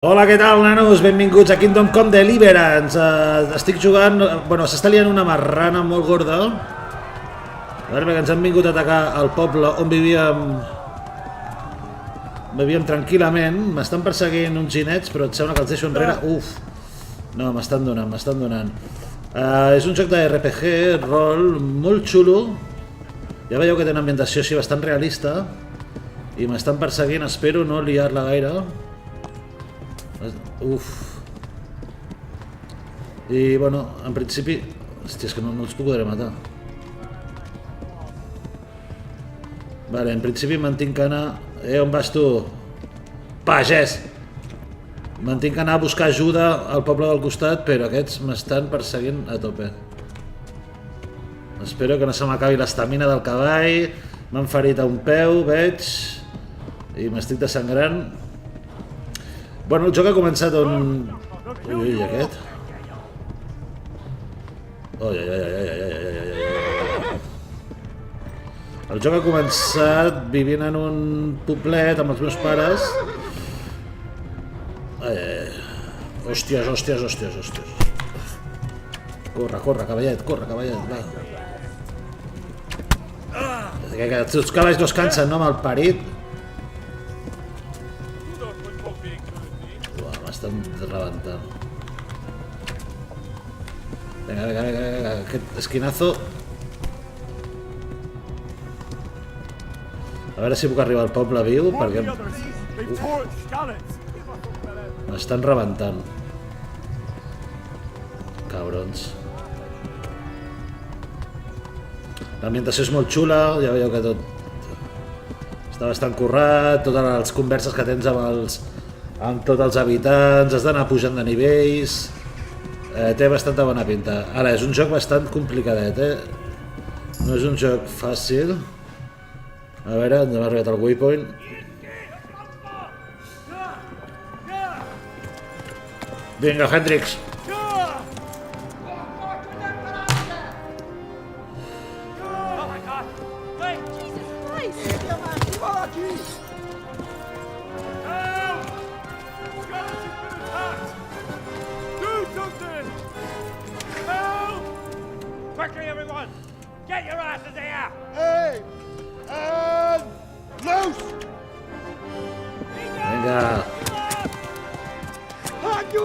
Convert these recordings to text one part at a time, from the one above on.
Hola, què tal, nanos? Benvinguts a Kingdom Come Deliverance. Estic jugant... Bueno, s'està liant una marrana molt gorda. A veure, perquè ens han vingut a atacar al poble on vivíem... Vivíem tranquil·lament. M'estan perseguint uns ginets, però et sembla que els deixo enrere. Uf! No, m'estan donant, m'estan donant. És un joc de RPG, rol, molt xulo. Ja veieu que té una ambientació així bastant realista. I m'estan perseguint, espero no liar-la gaire. Uf. I bueno, en principi... Hòstia, és que no els podré matar. Vale, en principi me'n tinc que anar... on vas tu? Pagès! Me'n tinc que anar a buscar ajuda al poble del costat, però aquests m'estan perseguint a tope. Espero que no se m'acabi l'estamina del cavall. M'han ferit a un peu, veig. I m'estic desangrant. Bueno, el joc ha començat on... Ui, aquest? Ui. El joc ha començat vivint en un poblet amb els meus pares. Hòsties. Corre, cavallet, va. Que els cavalls no es cansen, no, amb el parit. M'estan rebentant. Vinga, aquest esquinazo. A veure si puc arribar al poble viu, perquè... M'estan rebentant. Cabrons. L'ambientació és molt xula, ja veieu que tot... Està bastant currat, totes les converses que tens amb tots els habitants, has d'anar pujant de nivells... Té bastanta bona pinta. Ara, és un joc bastant complicadet, No és un joc fàcil. A veure, ens hem arribat al waypoint. Vinga, Hendrix!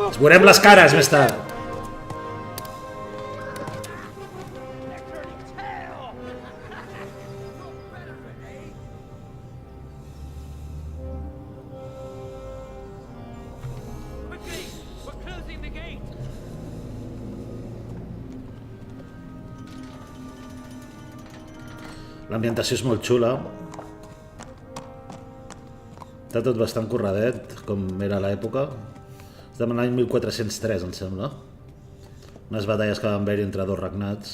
Ens veurem les cares més tard. L'ambientació és molt xula. Està tot bastant curradet, com era a l'època. Estem en l'any 1403, em sembla. Unes batalles que van haver-hi entre dos regnats.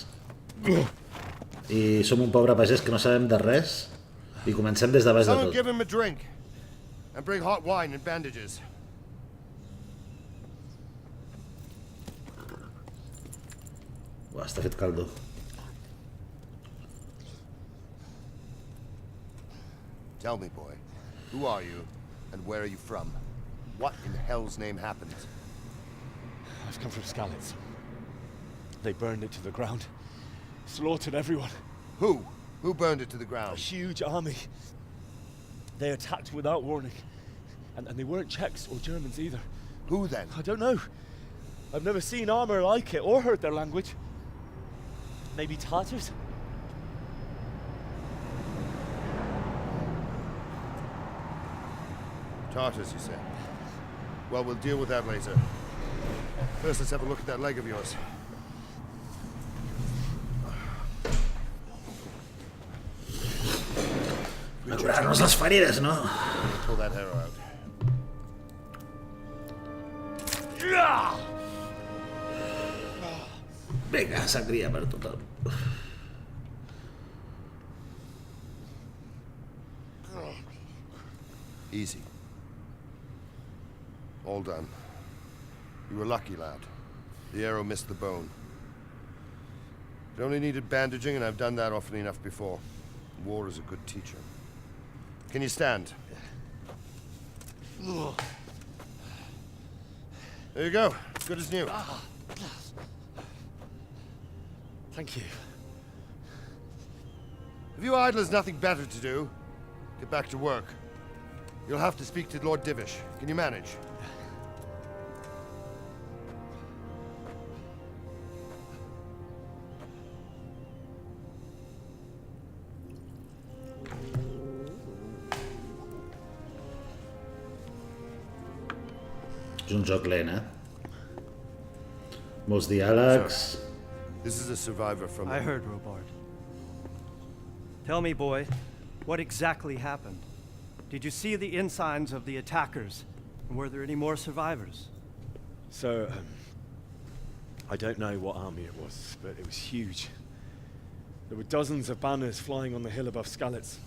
I som un pobre pagès que no sabem de res. I comencem des de baix de tot. Uah, està fet caldo. Tell me, boy, who are you and where are you from? What in hell's name happened? I've come from Skalitz. They burned it to the ground. Slaughtered everyone. Who? Who burned it to the A ground? huge army. They attacked without warning. And they weren't Czechs or Germans either. Who then? I don't know. I've never seen armor like it or heard their language. Maybe Tatars? Tartars, you say? Well, we'll deal with that later. First, let's have a look at that leg of yours. A curar-nos les ferides, no? Pull that arrow out. Vinga, sangria per tothom. Easy. All done. You were lucky, lad. The arrow missed the bone. It only needed bandaging, and I've done that often enough before. War is a good teacher. Can you stand? There you go. Good as new. Thank you. Have you idlers nothing better to do? Get back to work. You'll have to speak to Lord Divish. Can you manage? És un joc lent, Molts diàlegs. This is a survivor from... I heard, Robard. Tell me, boy, what exactly happened? Did you see the ensigns of the attackers? And were there any more survivors? So, I don't know what army it was, but it was huge. There were dozens of banners flying on the hill above Skalitz.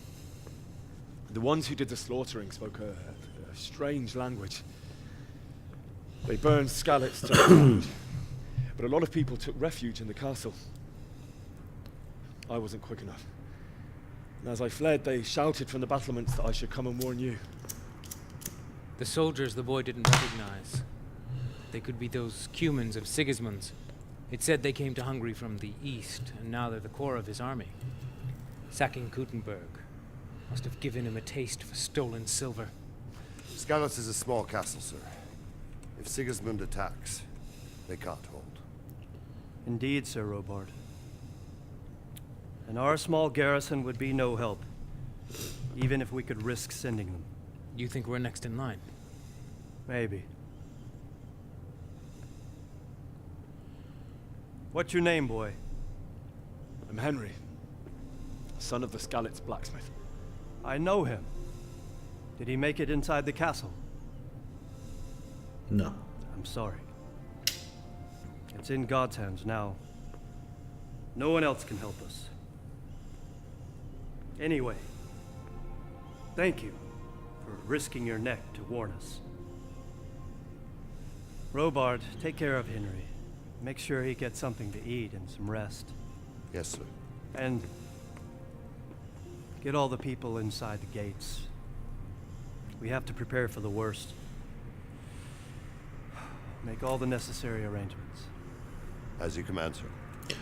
The ones who did the slaughtering spoke a strange language. They burned Skalitz to the ground, but a lot of people took refuge in the castle. I wasn't quick enough. And as I fled, they shouted from the battlements that I should come and warn you. The soldiers the boy didn't recognize. They could be those Cumans of Sigismund's. It said they came to Hungary from the east, and now they're the core of his army. Sacking Kuttenberg must have given him a taste for stolen silver. Skalitz is a small castle, sir. If Sigismund attacks, they can't hold. Indeed, Sir Robard. And our small garrison would be no help, even if we could risk sending them. You think we're next in line? Maybe. What's your name, boy? I'm Henry, son of the Skalitz blacksmith. I know him. Did he make it inside the castle? No. I'm sorry. It's in God's hands now. No one else can help us. Anyway, thank you for risking your neck to warn us. Robard, take care of Henry. Make sure he gets something to eat and some rest. Yes, sir. And get all the people inside the gates. We have to prepare for the worst. Make all the necessary arrangements. As you command, sir.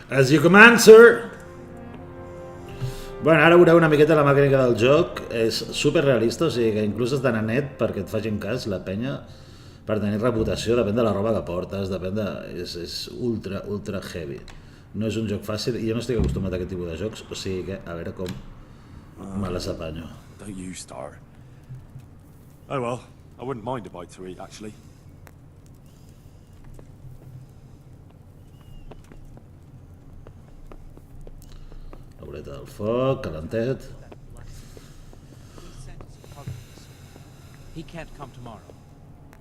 As you command, sir! Bueno, ara veureu una miqueta la mecànica del joc. És superrealista, o sigui que inclús has d'anar net perquè et facin cas, la penya, per tenir reputació, depèn de la roba que portes, depèn de... És ultra, ultra heavy. No és un joc fàcil, i jo no estic acostumat a aquest tipus de jocs, o sigui que a veure com me les apanyo. Don't you start. Oh well, I wouldn't mind a bite to eat, actually. L'aureta del foc, calentet. He can't come tomorrow.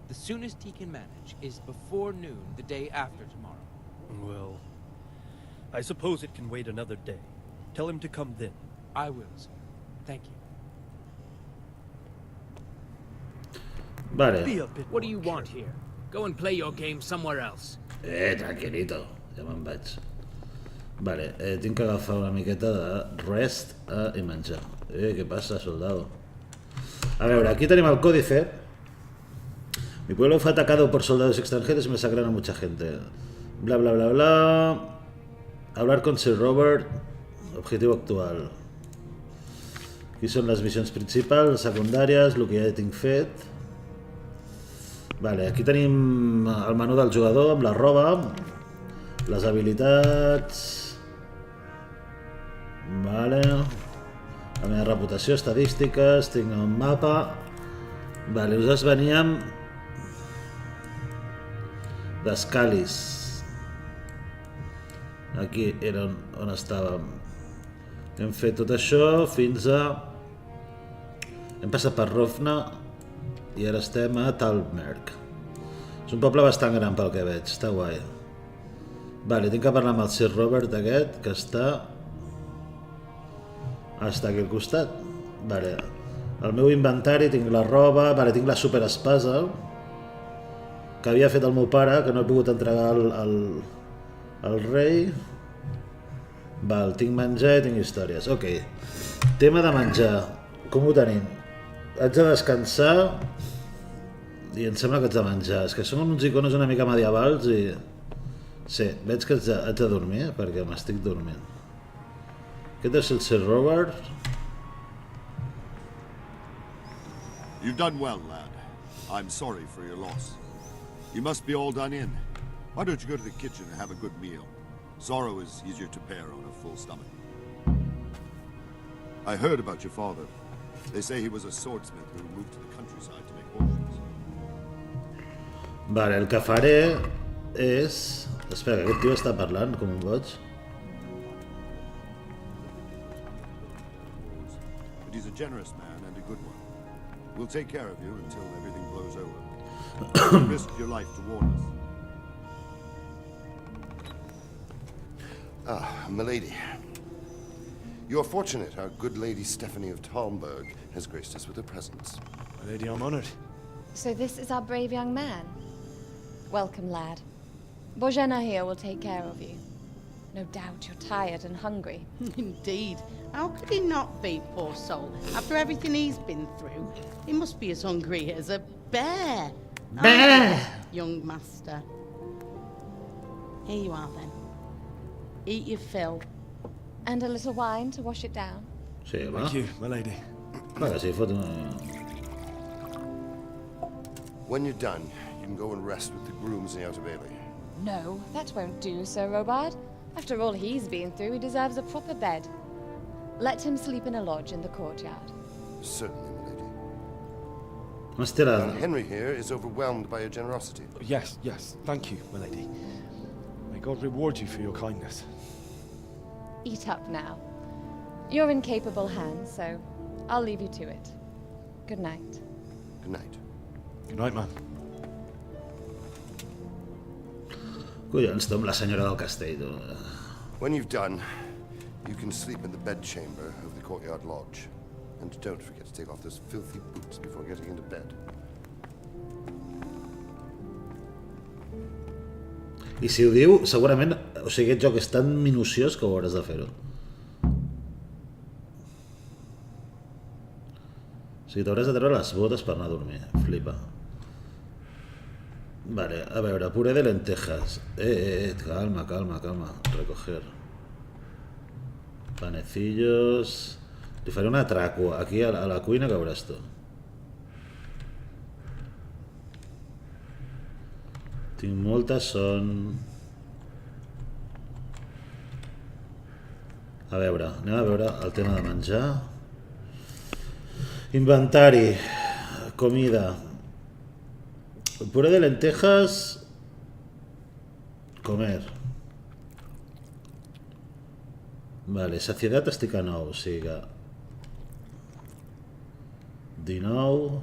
The soonest he can manage is before noon the day after tomorrow. Well, I suppose it can wait another day. Tell him to come then. I will, sir. Thank you. Vale. Be a bit What do more you want careful. here? Go and play your game somewhere else. Tranquilito, ja me'n vaig. Vale, tinc que agafar una miqueta de rest i menjar. Què passa, soldado? A veure, aquí tenim el códice. Mi pueblo fue atacado por soldados extranjeros y masacraron a mucha gente. Bla, bla, bla, bla. Hablar con Sir Robert. Objetivo actual. Aquí són les missions principals, secundàries, el que ja tinc fet. Vale, aquí tenim el menú del jugador amb la roba, les habilitats, vale, la meva reputació, estadístiques, tinc un mapa, vale, nosaltres veníem d'Escalis, aquí era on estàvem, hem fet tot això fins a, hem passat per Rofna, i ara estem a Talmerk. És un poble bastant gran pel que veig, està guai. Vale, tinc que parlar amb el Sir Robert aquest, que està aquí al costat. Vale, al meu inventari tinc la roba, vale, tinc la superespasa que havia fet el meu pare, que no he pogut entregar al rei. Val, tinc menjar i tinc històries. Ok, tema de menjar, com ho tenim? Haig de descansar, I em sembla que haig de menjar. És que són uns icones una mica medievals i... Sí, veig que haig de dormir perquè m'estic dormint. Aquest és el Sir Robert. You've done well, lad. I'm sorry for your loss. You must be all done in. Why don't you go to the kitchen and have a good meal? Sorrow is easier to bear on a full stomach. I heard about your father. They say he was a swordsmith who moved to the countryside to make potions. Vale, el que faré és... Espera, que aquest tio està parlant com un boig. But he's a generous man and a good one. We'll take care of you until everything blows over. You risked your life to warn us. Ah, milady. You're fortunate our good lady Stephanie of Talmberg has graced us with her presence. My lady, I'm honored. So this is our brave young man. Welcome, lad. Bojana here will take care of you. No doubt you're tired and hungry. Indeed. How could he not be, poor soul? After everything he's been through, he must be as hungry as a bear. Bear! Young master. Here you are, then. Eat your fill. And a little wine to wash it down. Sí, va. Thank you, my lady. Va, que sí, fot una... When you're done, you can go and rest with the grooms in the Outer Bailey. No, that won't do, Sir Robard. After all he's been through, he deserves a proper bed. Let him sleep in a lodge in the courtyard. Certainly, milady. Hòstia, la... Henry here is overwhelmed by your generosity. Yes, yes. Thank you, my lady. May God reward you for your kindness. Eat up now. You're in capable hands, so I'll leave you to it. Good night. Good night. Good night, man. Collons, tu amb la senyora del castell, tu. When you've done, you can sleep in the bedchamber of the courtyard lodge. And don't forget to take off those filthy boots before getting into bed. I si ho diu, segurament... O sigui, aquest joc és tan minuciós que ho hauràs de fer-ho. O sigui, t'hauràs de treure les botes per anar a dormir. Flipa. Vale, a veure, puré de lentejas. Calma, calma, calma. Recoger. Panecillos... Li faré un atraco. Aquí a la cuina que veuràs tu. Tinc molta son... A veure, anem a veure el tema de menjar. Inventari. Comida. Puré de lentejas. Comer. Vale, saciedad estic a 9, o sigui que... 19...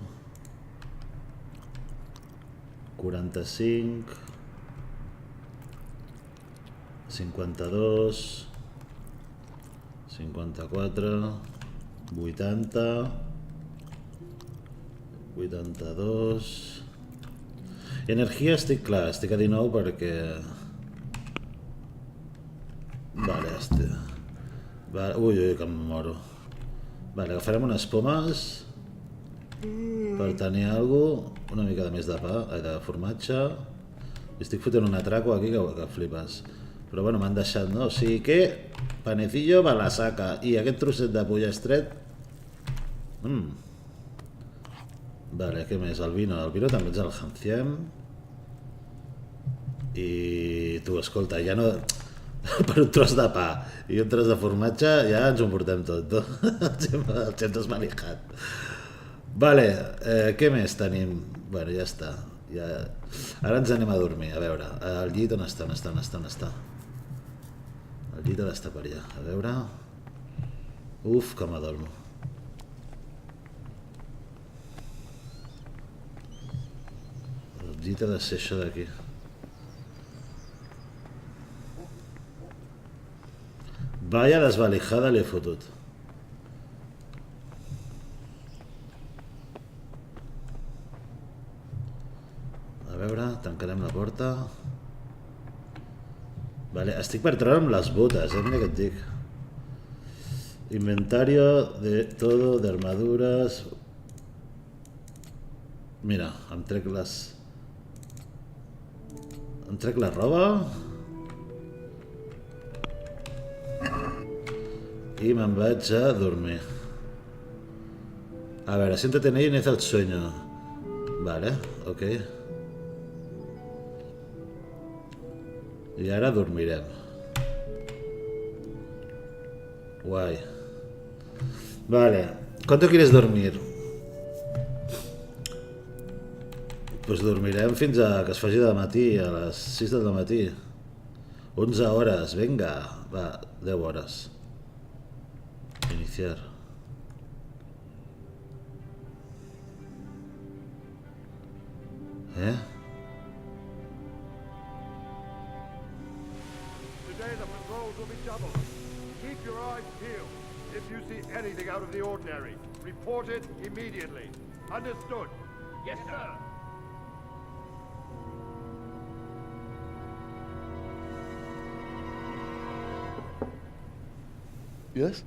45... 52... 54... 80... 82... Energia estic clar, estic a 19 perquè... Vale, vale, ui, que em moro. Vale, agafarem unes pomes per tenir alguna cosa, una mica de més de pa, de formatge. Estic fotent un atraco aquí que flipes. Però bueno, m'han deixat, no? O sigui que panecillo va la saca i aquest trosset de pollastre. Vale, què més? El vino també ens el janciem. I tu, escolta, ja no... Per un tros de pa i un tros de formatge ja ens ho portem tot. Els hem desmalijat. Vale, què més tenim? Bueno, ja està. Ara ens anem a dormir, a veure. El llit on està? El llit ha d'estar per allà. A veure... Uf, que m'adormo. El llit ha de ser això d'aquí. Vaya desvalijada li he fotut. A veure, tancarem la porta. Vale, estic per treure'm les botes, mira què et dic. Inventario de todo, de armaduras. Mira, em trec la roba i me'n vaig a dormir. A veure, siéntate en ella y inicia el sueño. Vale, ok. I ara dormirem. Guai. Vale, ¿cuánto quieres dormir? Pues dormirem fins a que es faci de matí, a les 6 del matí. 11 hores, venga. Va, 10 hores. Iniciar. Today the patrols will be doubled. Keep your eyes peeled. If you see anything out of the ordinary, report it immediately. Understood? Yes, sir. Yes?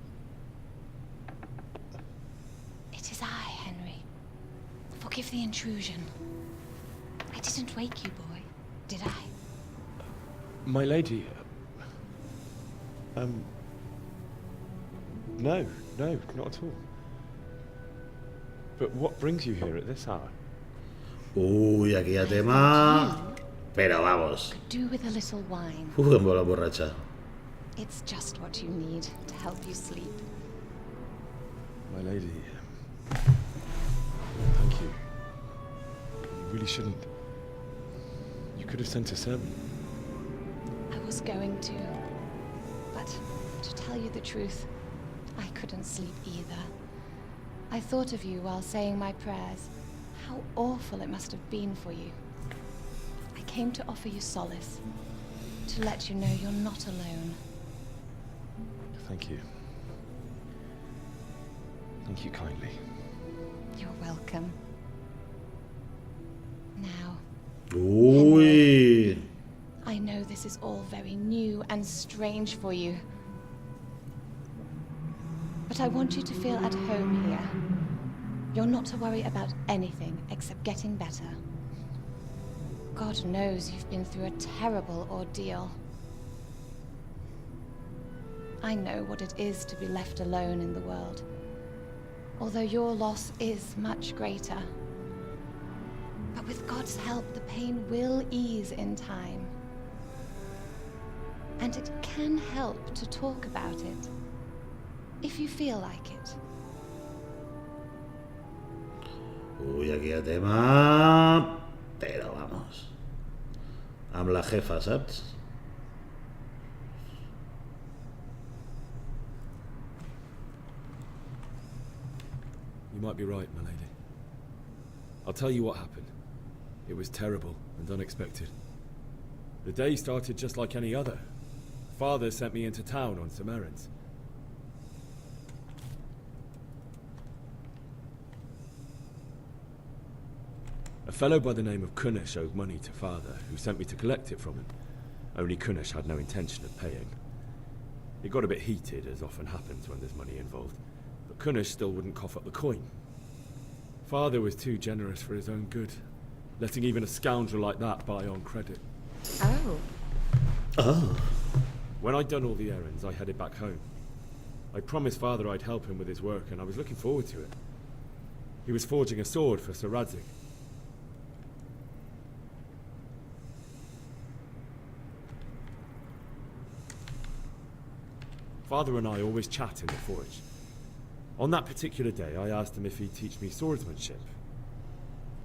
It is I, Henry. Forgive the intrusion. I didn't wake you, boy, did I? My lady... No, not at all. But what brings you here at this hour? Uy, aquí ya tema... Pero vamos. Do with a little wine. Em vol emborratxar. It's just what you need to help you sleep. My lady... Thank you. You really shouldn't... You could have sent a servant. I was going to, but to tell you the truth, I couldn't sleep either. I thought of you while saying my prayers. How awful it must have been for you. I came to offer you solace, to let you know you're not alone. Thank you. Thank you kindly. You're welcome. Now, Uy. I know this is all very new and strange for you. But I want you to feel at home here. You're not to worry about anything except getting better. God knows you've been through a terrible ordeal. I know what it is to be left alone in the world, although your loss is much greater. But with God's help, the pain will ease in time. And it can help to talk about it, if you feel like it. Uy, aquí ya tema... Pero vamos. Amb la jefa, saps? You might be right, my lady. I'll tell you what happened. It was terrible and unexpected. The day started just like any other. Father sent me into town on some errands. A fellow by the name of Kunesh owed money to Father, who sent me to collect it from him. Only Kunesh had no intention of paying. It got a bit heated, as often happens when there's money involved, but Kunesh still wouldn't cough up the coin. Father was too generous for his own good, letting even a scoundrel like that buy on credit. Oh. Oh. When I'd done all the errands, I headed back home. I promised Father I'd help him with his work, and I was looking forward to it. He was forging a sword for Sir Radzig. Father and I always chat in the forge. On that particular day, I asked him if he'd teach me swordsmanship.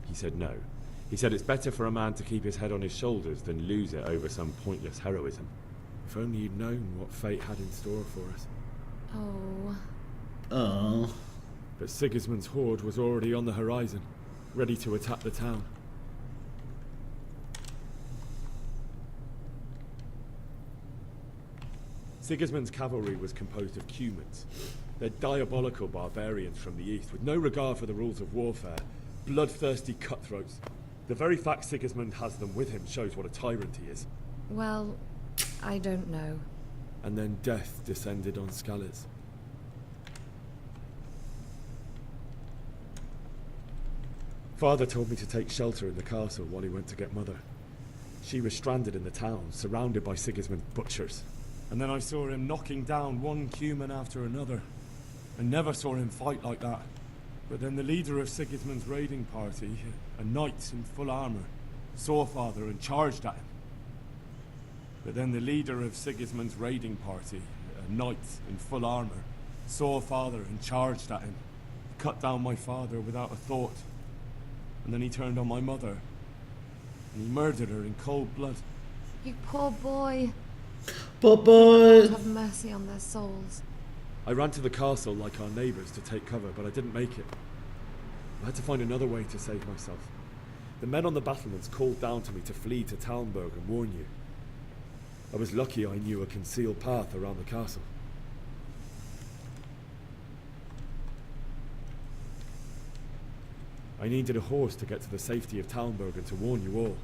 He said no. He said it's better for a man to keep his head on his shoulders than lose it over some pointless heroism. If only you'd known what fate had in store for us. Oh. Oh. But Sigismund's horde was already on the horizon, ready to attack the town. Sigismund's cavalry was composed of Cumans. They're diabolical barbarians from the east, with no regard for the rules of warfare, bloodthirsty cutthroats. The very fact Sigismund has them with him shows what a tyrant he is. Well, I don't know. And then death descended on Skalitz. Father told me to take shelter in the castle while he went to get Mother. She was stranded in the town, surrounded by Sigismund's butchers. And then I saw him knocking down one human after another. I never saw him fight like that. But then the leader of Sigismund's raiding party, a knight in full armor, saw Father and charged at him. But then the leader of Sigismund's raiding party, a knight in full armor, saw Father and charged at him. Cut down my father without a thought. And then he turned on my mother. And he murdered her in cold blood. You poor boy. Poor boy. Have mercy on their souls. I ran to the castle like our neighbours to take cover, but I didn't make it. I had to find another way to save myself. The men on the battlements called down to me to flee to Talmberg and warn you. I was lucky I knew a concealed path around the castle. I needed a horse to get to the safety of Talmberg and to warn you all.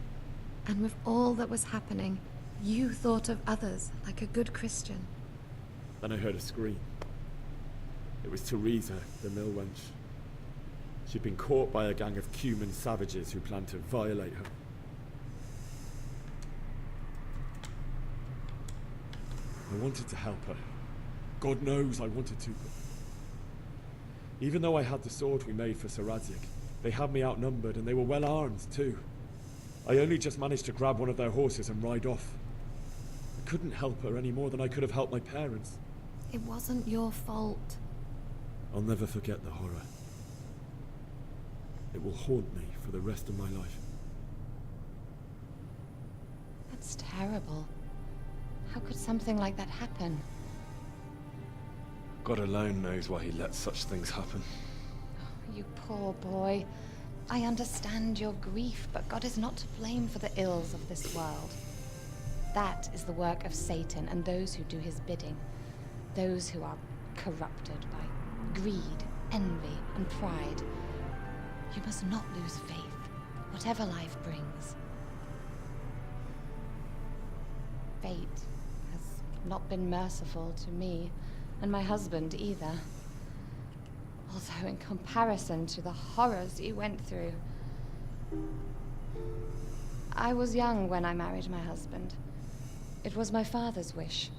And with all that was happening, you thought of others like a good Christian. Then I heard a scream. It was Teresa, the mill wench. She'd been caught by a gang of Cuman savages who planned to violate her. I wanted to help her. God knows I wanted to, but... Even though I had the sword we made for Sir Radzig, they had me outnumbered and they were well armed too. I only just managed to grab one of their horses and ride off. I couldn't help her any more than I could have helped my parents. It wasn't your fault. I'll never forget the horror. It will haunt me for the rest of my life. That's terrible. How could something like that happen? God alone knows why he lets such things happen. You poor boy. I understand your grief, but God is not to blame for the ills of this world. That is the work of Satan and those who do his bidding. Those who are corrupted by greed, envy, and pride. You must not lose faith, whatever life brings. Fate has not been merciful to me, and my husband either. Although in comparison to the horrors you went through. I was young when I married my husband. It was my father's wish.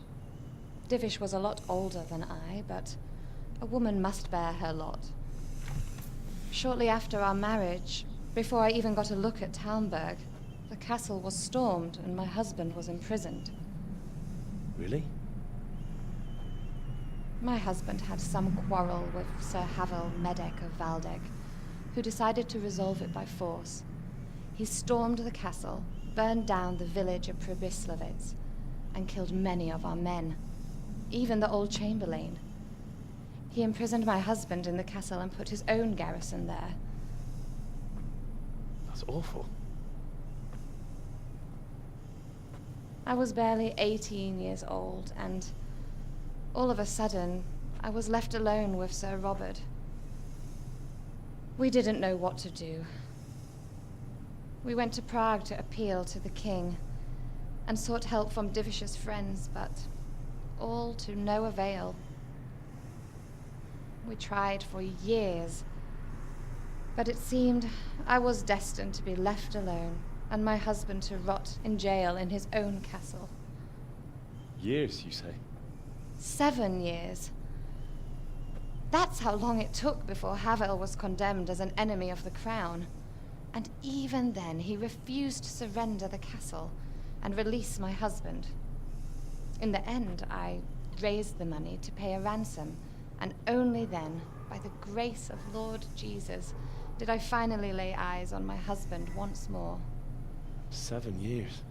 Divish was a lot older than I, but a woman must bear her lot. Shortly after our marriage, before I even got a look at Talmberg, the castle was stormed and my husband was imprisoned. Really? My husband had some quarrel with Sir Havel Medek of Valdek, who decided to resolve it by force. He stormed the castle, burned down the village of Pribyslavitz, and killed many of our men, even the old chamberlain. He imprisoned my husband in the castle and put his own garrison there. That's awful. I was barely 18 years old, and all of a sudden, I was left alone with Sir Robert. We didn't know what to do. We went to Prague to appeal to the king, and sought help from Divish's friends, but all to no avail. We tried for years, but it seemed I was destined to be left alone, and my husband to rot in jail in his own castle. Years, you say? 7 years. That's how long it took before Havel was condemned as an enemy of the crown. And even then, he refused to surrender the castle and release my husband. In the end, I raised the money to pay a ransom, and only then, by the grace of Lord Jesus, did I finally lay eyes on my husband once more. 7 years?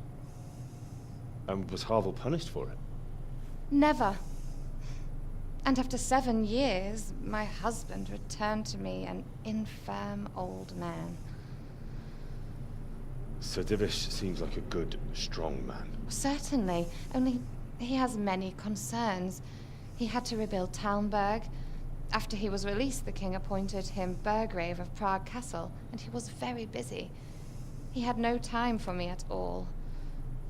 And was Havel punished for it? Never. And after 7 years, my husband returned to me an infirm old man. Sir Divish seems like a good, strong man. Certainly, only he has many concerns. He had to rebuild Talmberg. After he was released, the king appointed him Burgrave of Prague Castle, and he was very busy. He had no time for me at all.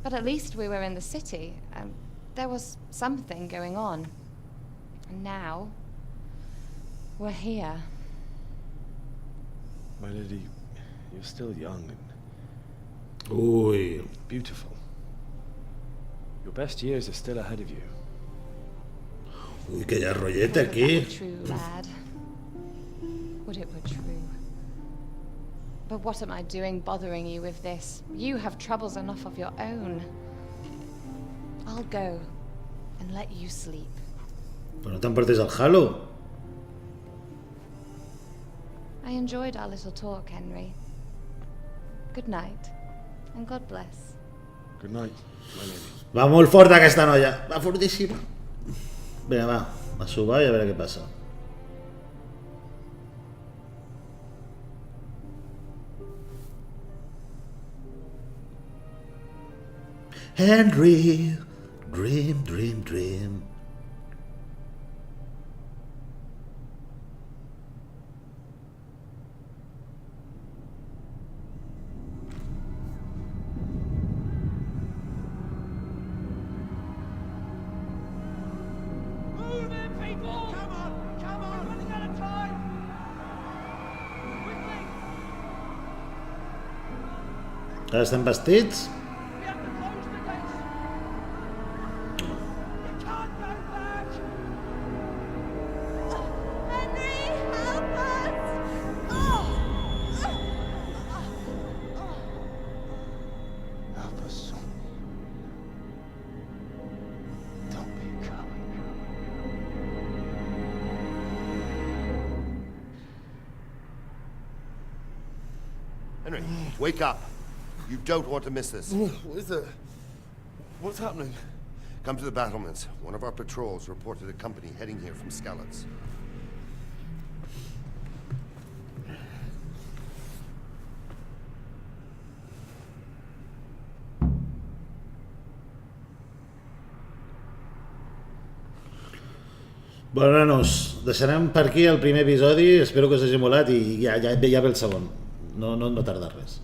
But at least we were in the city, and there was something going on. And now, we're here. My lady, you're still young and Ui. beautiful. Your best years are still ahead of you. Ui, que hi ha rollete Would aquí. it were true, lad. Would it were true. But what am I doing bothering you with this? You have troubles enough of your own. I'll go and let you sleep. Però no t'emportis el Halo. I enjoyed our little talk, Henry. Good night, and God bless. Good night, my lady. Va molt forta aquesta noia. Va fortíssima. Vinga, va. A subar i a veure què passa. Henry, dream, dream, dream. Ara estem vestits? Help us, son. Don't be a coward. Henry, wake up. You don't want to miss this. What is it? What's happening? Come to the battlements. One of our patrols reported a company heading here from Skalitz. Bueno, nanos, deixarem per aquí el primer episodi. Espero que us hagi molat i ja ve el segon. No tarda res.